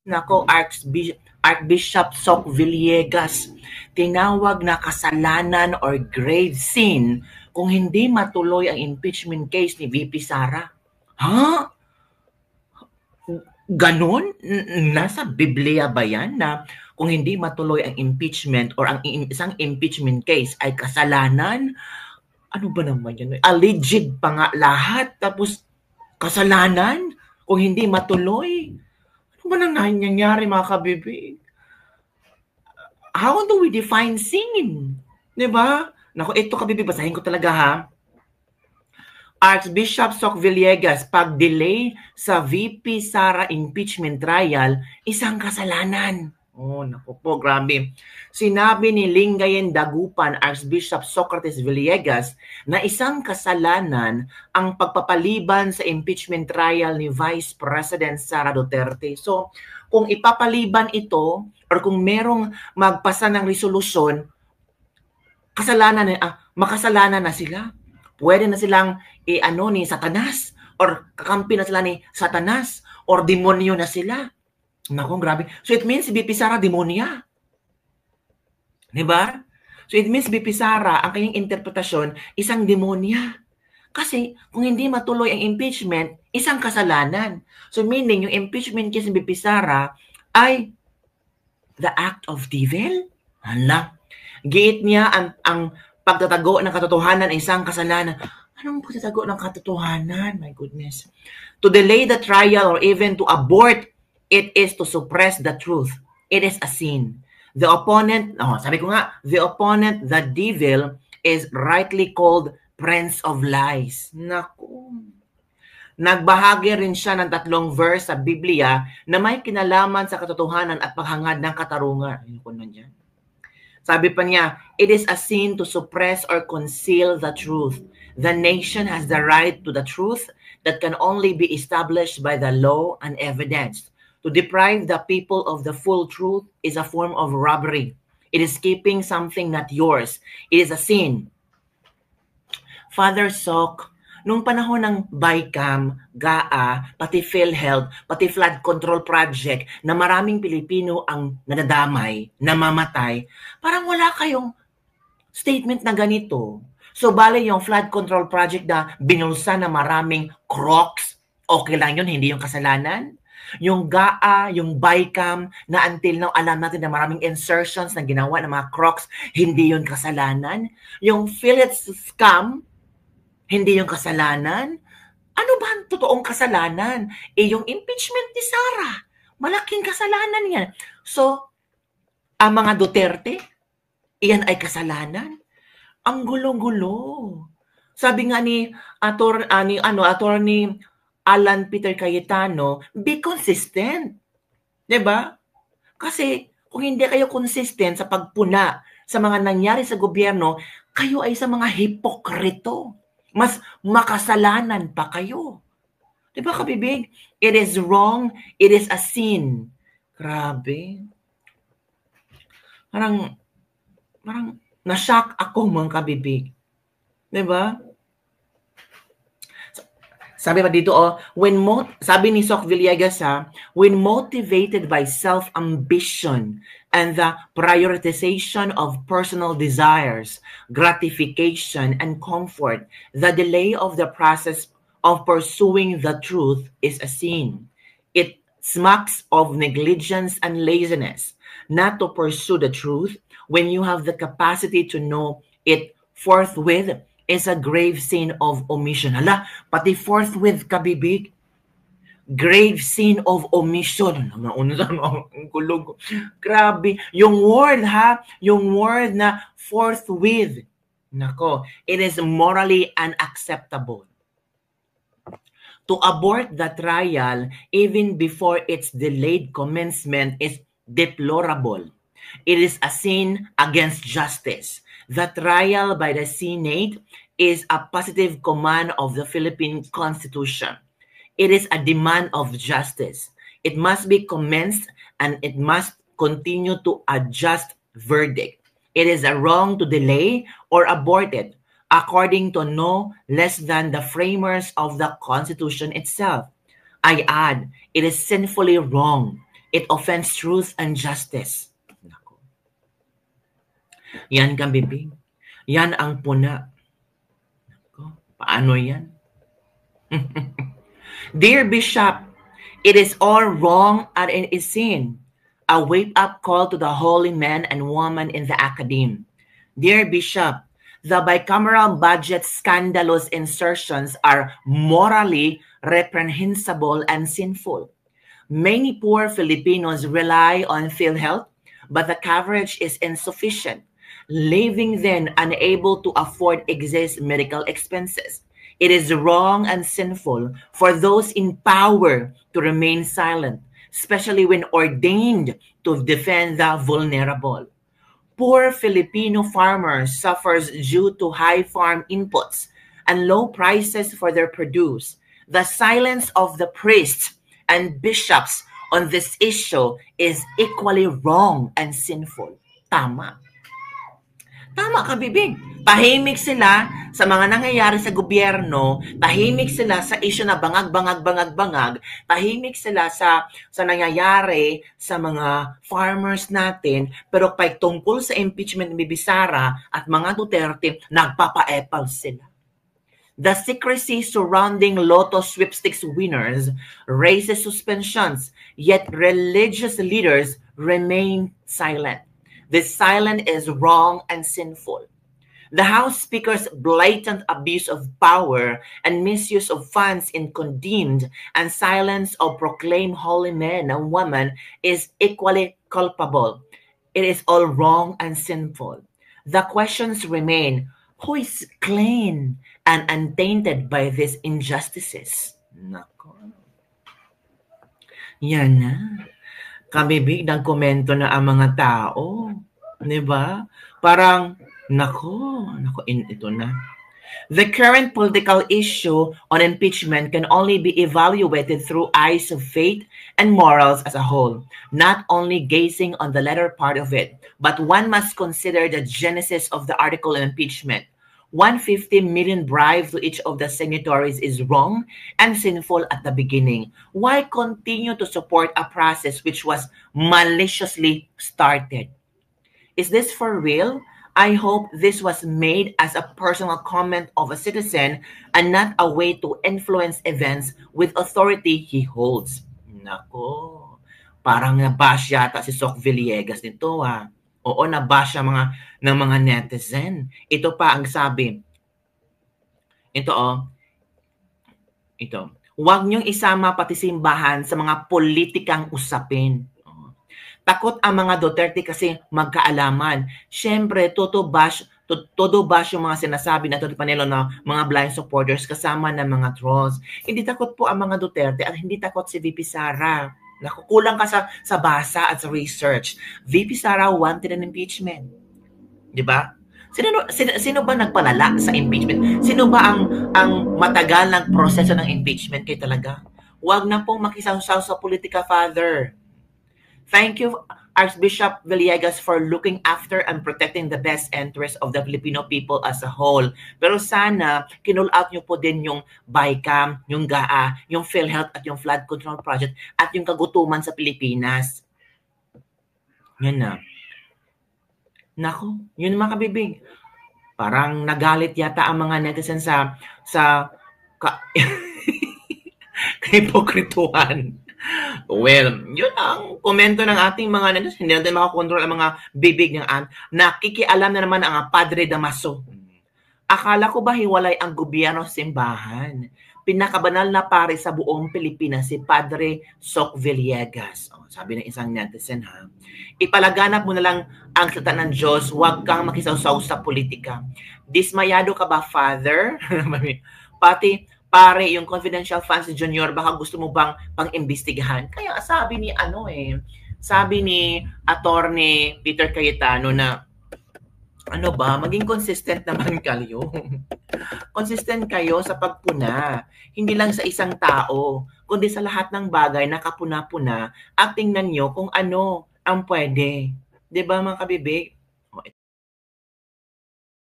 Nako, Archbishop Soc Villegas, tinawag na kasalanan or grave sin kung hindi matuloy ang impeachment case ni VP Sara. Ha? Ganon? Nasa Biblia ba yan na kung hindi matuloy ang impeachment or ang isang impeachment case ay kasalanan? Ano ba naman yan? Alleged pa nga lahat, tapos kasalanan kung hindi matuloy? Ano ba nang nangyayari, mga kabibig? How do we define sin? Diba? Naku, ito kabibig, basahin ko talaga ha. Archbishop Soc Villegas, pag-delay sa VP Sara impeachment trial, isang kasalanan. Oh, naku po, grabe. Sinabi ni Lingayen Dagupan, Archbishop Socrates Villegas, na isang kasalanan ang pagpapaliban sa impeachment trial ni Vice President Sara Duterte. So, kung ipapaliban ito or kung merong magpasa ng resolusyon, makasalanan na sila. Pwede na silang ni Satanas or kakampi na sila ni Satanas or demonyo na sila. Naku, grabe. So it means si BP Sara demonya. Diba? So it means BP Sara, ang kanyang interpretasyon, isang demonya. Kasi kung hindi matuloy ang impeachment, isang kasalanan. So meaning, yung impeachment case ni BP Sara ay the act of devil? Hala. Giit niya ang pagtatago ng katotohanan ay isang kasalanan. Anong pagtatago ng katotohanan? My goodness. To delay the trial or even to abort it is to suppress the truth. It is a sin. The opponent, sabi ko nga, the opponent, the devil, is rightly called Prince of Lies. Naku. Nagbahagi rin siya ng 3 verse sa Biblia na may kinalaman sa katotohanan at paghangad ng katarungan. Ayun ko nandiyan. Sabi pa niya, it is a sin to suppress or conceal the truth. The nation has the right to the truth that can only be established by the law and evidence. To deprive the people of the full truth is a form of robbery. It is keeping something not yours. It is a sin. Father Soc, nung panahon ng BICAM, GAA, pati PhilHealth, pati Flood Control Project na maraming Pilipino ang nadadamay, namamatay, parang wala kayong statement na ganito. So bale yung Flood Control Project na binulsa na maraming crocs, okay lang yun, hindi yung kasalanan? Yung GAA, yung BICAM, na until now alam natin na maraming insertions na ginawa ng mga crocs, hindi yun kasalanan? Yung Philips scam, hindi yung kasalanan? Ano ba ang totoong kasalanan? Yung impeachment ni Sara. Malaking kasalanan yan. So, ang mga Duterte, iyan ay kasalanan? Ang gulo-gulo. Sabi nga ni Attorney Alan Peter Cayetano, be consistent. 'Di ba? Kasi kung hindi kayo consistent sa pagpuna sa mga nangyari sa gobyerno, kayo ay sa mga hipokrito. Mas makasalanan pa kayo. 'Di ba, kabibig? It is wrong, it is a sin. Grabe. Parang na-shock ako, mga kabibig. 'Di ba? Sabi pa dito, sabi ni Soc Villegas, when motivated by self-ambition and the prioritization of personal desires, gratification, and comfort, the delay of the process of pursuing the truth is a sin. It smacks of negligence and laziness not to pursue the truth when you have the capacity to know it forthwith is a grave sin of omission. Hala, pati forthwith, kabibig. Grave sin of omission. Ang kulog. Grabe. Yung word, yung word na forthwith. Nako, it is morally unacceptable. To abort the trial even before its delayed commencement is deplorable. It is a sin against justice. The trial by the Senate is a positive command of the Philippine Constitution. It is a demand of justice. It must be commenced and it must continue to a just verdict. It is a wrong to delay or abort it, according to no less than the framers of the Constitution itself. I add, it is sinfully wrong. It offends truth and justice. Nako. Yan kabibig. Yan ang puna. Nako. Paano yan? Dear Bishop, it is all wrong and it is sin. A wake-up call to the holy men and women in the academe. Dear Bishop, the bicameral budget scandalous insertions are morally reprehensible and sinful. Many poor Filipinos rely on PhilHealth, but the coverage is insufficient, leaving them unable to afford excess medical expenses. It is wrong and sinful for those in power to remain silent, especially when ordained to defend the vulnerable. Poor Filipino farmers suffers due to high farm inputs and low prices for their produce. The silence of the priests and bishops on this issue is equally wrong and sinful. Tama. Tama ka, bibig. Tahimik sila sa mga nangyayari sa gobyerno, tahimik sila sa issue na bangag, tahimik sila sa nangyayari sa mga farmers natin, pero pag tungkol sa impeachment ni Sara at mga Duterte, nagpapa-epal sila. The secrecy surrounding Lotto sweepstakes winners raises suspensions, yet religious leaders remain silent. This silence is wrong and sinful. The House Speaker's blatant abuse of power and misuse of funds in condemned and silence of proclaimed holy men and women is equally culpable. It is all wrong and sinful. The questions remain, who is clean and untainted by these injustices? Nako. Yan na. Kabibig, nagkomento na ang mga tao. Diba? Parang, nako, ito na. The current political issue on impeachment can only be evaluated through eyes of faith and morals as a whole, not only gazing on the latter part of it, but one must consider the genesis of the article of impeachment. 150 million bribe to each of the signatories is wrong and sinful at the beginning. Why continue to support a process which was maliciously started? Is this for real? I hope this was made as a personal comment of a citizen and not a way to influence events with authority he holds. Nako, parang nabash yata si Soc Villegas nito ha. Oo, nabash ng mga netizen. Ito pa ang sabi. Ito. Huwag niyong isama pati simbahan sa mga politikang usapin. Takot ang mga Duterte kasi magkaalaman. Siyempre, todo bash yung mga sinasabi na Tito Panelo na mga blind supporters kasama ng mga trolls. Hindi takot po ang mga Duterte at hindi takot si VP Sara. Nakukulang ka sa basa at sa research. VP Sara wanted an impeachment. Di ba? Sino ba nagpalala sa impeachment? Sino ba ang matagal ng proseso ng impeachment? Kayo talaga. Huwag na pong makisaw-saw sa politika, Father. Thank you, Archbishop Villegas, for looking after and protecting the best interests of the Filipino people as a whole. Pero sana, kinull-out nyo po din yung BICAM, yung GAA, yung PhilHealth at yung Flood Control Project at yung kagutuman sa Pilipinas. Yan na. Nako, yun mga kabibig. Parang nagalit yata ang mga netizens sa hipokrituhan. Well, yun ang komento ng ating mga netizens. Hindi natin makakontrol ang mga bibig ng nakikialam na naman ang Padre Damaso. Akala ko ba hiwalay ang gobyerno sa simbahan? Pinakabanal na pare sa buong Pilipinas si Padre Soc Villegas. Sabi ng isang netizen ha. Ipalaganap mo na lang ang salita ng Diyos, huwag kang makisawsaw sa politika. Dismayado ka ba, Father? Pati pare, yung confidential funds ni Junior, baka gusto mo bang pang-imbestigahan? Kaya sabi ni Attorney Peter Cayetano na, maging consistent naman kayo. Consistent kayo sa pagpuna. Hindi lang sa isang tao, kundi sa lahat ng bagay nakapuna-puna at tingnan nyo kung ano ang pwede. Diba mga kabibig?